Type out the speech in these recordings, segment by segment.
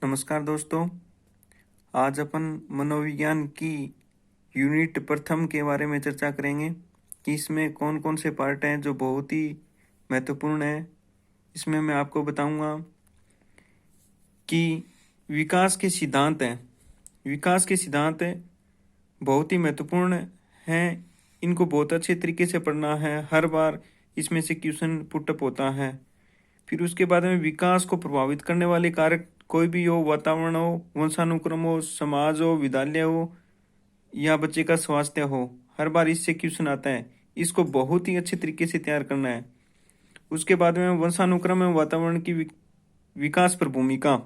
नमस्कार दोस्तों। आज अपन मनोविज्ञान की यूनिट प्रथम के बारे में चर्चा करेंगे कि इसमें कौन कौन से पार्ट हैं जो बहुत ही महत्वपूर्ण है। इसमें मैं आपको बताऊंगा कि विकास के सिद्धांत हैं। विकास के सिद्धांत बहुत ही महत्वपूर्ण हैं। इनको बहुत अच्छे तरीके से पढ़ना है। हर बार इसमें से क्वेश्चन पुटअप होता है। फिर उसके बाद में विकास को प्रभावित करने वाले कारक कोई भी हो, वातावरण हो, वंशानुक्रम हो, समाज हो, विद्यालय हो या बच्चे का स्वास्थ्य हो, हर बार इससे क्वेश्चन आता है। इसको बहुत ही अच्छे तरीके से तैयार करना है। उसके बाद में वंशानुक्रम एवं वातावरण की विकास पर भूमिका,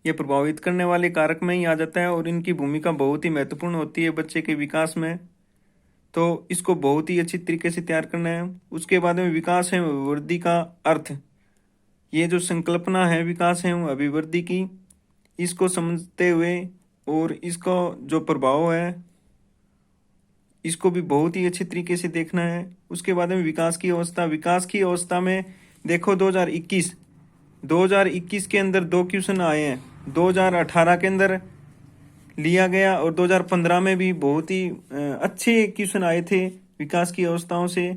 यह प्रभावित करने वाले कारक में ही आ जाता है और इनकी भूमिका बहुत ही महत्वपूर्ण होती है बच्चे के विकास में। तो इसको बहुत ही अच्छी तरीके से तैयार करना है। उसके बाद में विकास एवं वृद्धि का अर्थ, ये जो संकल्पना है विकास एवं अभिवृद्धि की, इसको समझते हुए और इसका जो प्रभाव है इसको भी बहुत ही अच्छे तरीके से देखना है। उसके बाद में विकास की अवस्था, विकास की अवस्था में देखो 2021 के अंदर 2 क्वेश्चन आए हैं। 2018 के अंदर लिया गया और 2015 में भी बहुत ही अच्छे क्वेश्चन आए थे विकास की अवस्थाओं से।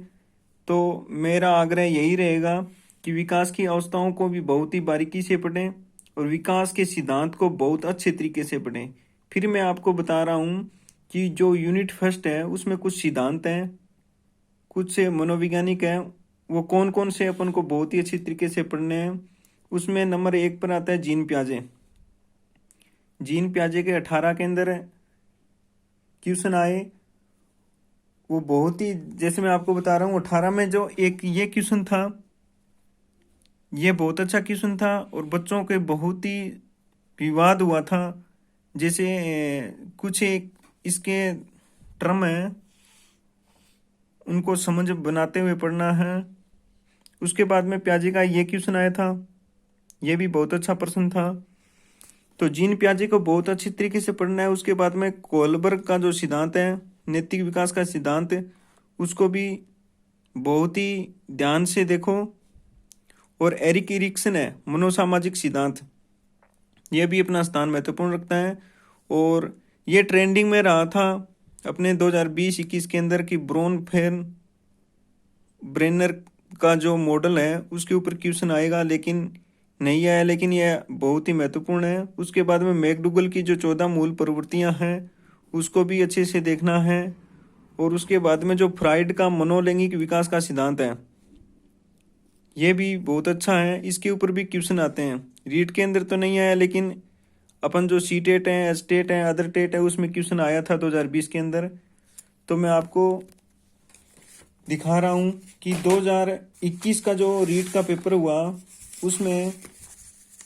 तो मेरा आग्रह यही रहेगा कि विकास की अवस्थाओं को भी बहुत ही बारीकी से पढ़ें और विकास के सिद्धांत को बहुत अच्छे तरीके से पढ़ें। फिर मैं आपको बता रहा हूँ कि जो यूनिट फर्स्ट है उसमें कुछ सिद्धांत हैं, कुछ से मनोवैज्ञानिक हैं, वो कौन कौन से अपन को बहुत ही अच्छी तरीके से पढ़ने हैं। उसमें नंबर 1 पर आता है जीन पियाजे। जीन पियाजे के 18 के अंदर क्वेश्चन आए। वो बहुत ही, जैसे मैं आपको बता रहा हूँ, 18 में जो एक ये क्वेश्चन था, ये बहुत अच्छा क्वेश्चन था और बच्चों के बहुत ही विवाद हुआ था। जैसे कुछ एक इसके टर्म है, उनको समझ बनाते हुए पढ़ना है। उसके बाद में पियाजे का ये क्वेश्चन आया था, ये भी बहुत अच्छा प्रश्न था। तो जीन पियाजे को बहुत अच्छी तरीके से पढ़ना है। उसके बाद में कोलबर्ग का जो सिद्धांत है, नैतिक विकास का सिद्धांत, उसको भी बहुत ही ध्यान से देखो। और एरिक एरिक्सन है मनोसामाजिक सिद्धांत, यह भी अपना स्थान महत्वपूर्ण रखता है और ये ट्रेंडिंग में रहा था अपने 2020-21 के अंदर की ब्रेनर का जो मॉडल है उसके ऊपर क्वेश्चन आएगा, लेकिन नहीं आया, लेकिन यह बहुत ही महत्वपूर्ण है। उसके बाद में मैकडूगल की जो 14 मूल प्रवृत्तियां हैं उसको भी अच्छे से देखना है। और उसके बाद में जो फ्राइड का मनोलैंगिक विकास का सिद्धांत है, ये भी बहुत अच्छा है। इसके ऊपर भी क्वेश्चन आते हैं। रीट के अंदर तो नहीं आया, लेकिन अपन जो सी टेट है, एस टेट है, अदर टेट है, उसमें क्वेश्चन आया था 2020 के अंदर। तो मैं आपको दिखा रहा हूँ कि 2021 का जो रीट का पेपर हुआ उसमें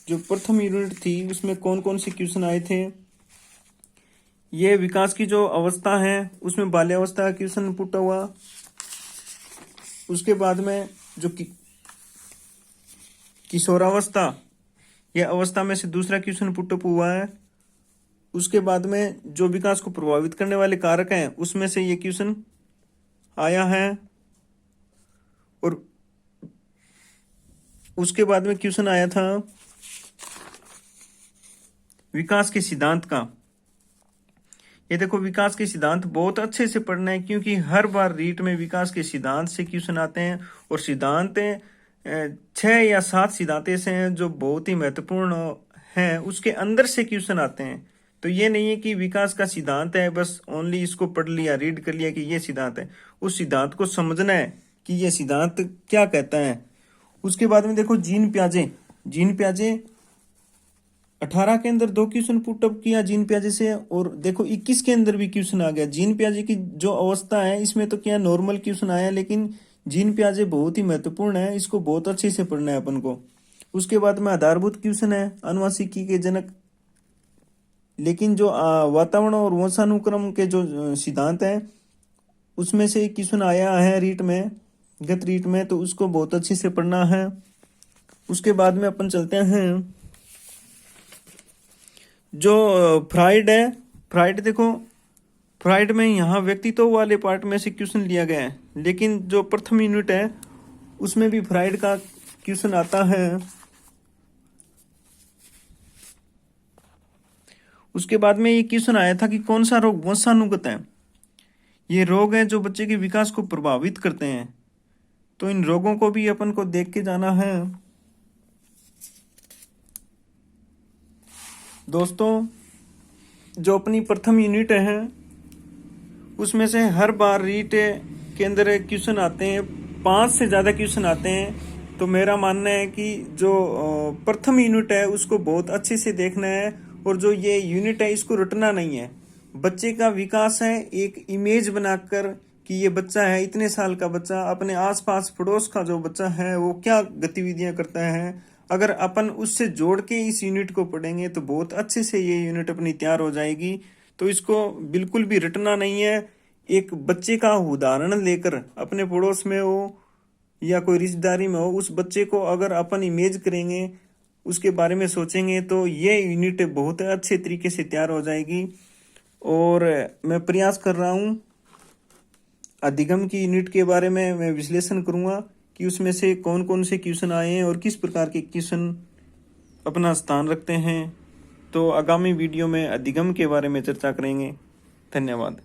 जो प्रथम यूनिट थी उसमें कौन कौन से क्वेश्चन आए थे। ये विकास की जो अवस्था है उसमें बाल्यावस्था का क्वेश्चन पुट हुआ। उसके बाद में जो किशोरावस्था, यह अवस्था में से दूसरा क्वेश्चन पुटअप हुआ है। उसके बाद में जो विकास को प्रभावित करने वाले कारक हैं उसमें से ये क्वेश्चन आया है। और उसके बाद में क्वेश्चन आया था विकास के सिद्धांत का। ये देखो, विकास के सिद्धांत बहुत अच्छे से पढ़ना है क्योंकि हर बार रीट में विकास के सिद्धांत से क्वेश्चन आते हैं और सिद्धांत 6 या 7 सिद्धांत ऐसे हैं जो बहुत ही महत्वपूर्ण हैं, उसके अंदर से क्वेश्चन आते हैं। तो ये नहीं है कि विकास का सिद्धांत है बस ओनली इसको पढ़ लिया, रीड कर लिया कि ये सिद्धांत है। उस सिद्धांत को समझना है कि ये सिद्धांत क्या कहता है। उसके बाद में देखो जीन पियाजे 18 के अंदर 2 क्वेश्चन पुटअप किया जीन पियाजे से, और देखो 21 के अंदर भी क्वेश्चन आ गया। जीन पियाजे की जो अवस्था है इसमें तो क्या नॉर्मल क्वेश्चन आया, लेकिन जीन पियाजे बहुत ही महत्वपूर्ण है, इसको बहुत अच्छे से पढ़ना है अपन को। उसके बाद में आधारभूत क्वेश्चन है आनुवंशिकी के जनक, लेकिन जो वातावरण और वंशानुक्रम के जो सिद्धांत है उसमें से क्वेश्चन आया है रीट में, गत रीट में, तो उसको बहुत अच्छे से पढ़ना है। उसके बाद में अपन चलते हैं जो फ्राइड है। फ्राइड देखो, फ्राइड में यहाँ व्यक्तित्व वाले पार्ट में से क्वेश्चन लिया गया है, लेकिन जो प्रथम यूनिट है उसमें भी फ्राइड का क्वेश्चन आता है। उसके बाद में ये क्वेश्चन आया था कि कौन सा रोग वंशानुगत है। ये रोग है जो बच्चे के विकास को प्रभावित करते हैं, तो इन रोगों को भी अपन को देख के जाना है। दोस्तों, जो अपनी प्रथम यूनिट है उसमें से हर बार रीट के अंदर क्वेश्चन आते हैं, 5 से ज़्यादा क्वेश्चन आते हैं। तो मेरा मानना है कि जो प्रथम यूनिट है उसको बहुत अच्छे से देखना है, और जो ये यूनिट है इसको रटना नहीं है। बच्चे का विकास है एक इमेज बनाकर कि ये बच्चा है इतने साल का बच्चा, अपने आसपास पड़ोस का जो बच्चा है वो क्या गतिविधियां करता है, अगर अपन उससे जोड़ के इस यूनिट को पढ़ेंगे तो बहुत अच्छे से ये यूनिट अपनी तैयार हो जाएगी। तो इसको बिल्कुल भी रटना नहीं है। एक बच्चे का उदाहरण लेकर अपने पड़ोस में हो या कोई रिश्तेदारी में हो, उस बच्चे को अगर अपन इमेज करेंगे, उसके बारे में सोचेंगे, तो ये यूनिट बहुत अच्छे तरीके से तैयार हो जाएगी। और मैं प्रयास कर रहा हूँ अधिगम की यूनिट के बारे में मैं विश्लेषण करूँगा कि उसमें से कौन कौन से क्वेश्चन आए हैं और किस प्रकार के क्वेश्चन अपना स्थान रखते हैं। तो आगामी वीडियो में अधिगम के बारे में चर्चा करेंगे। धन्यवाद।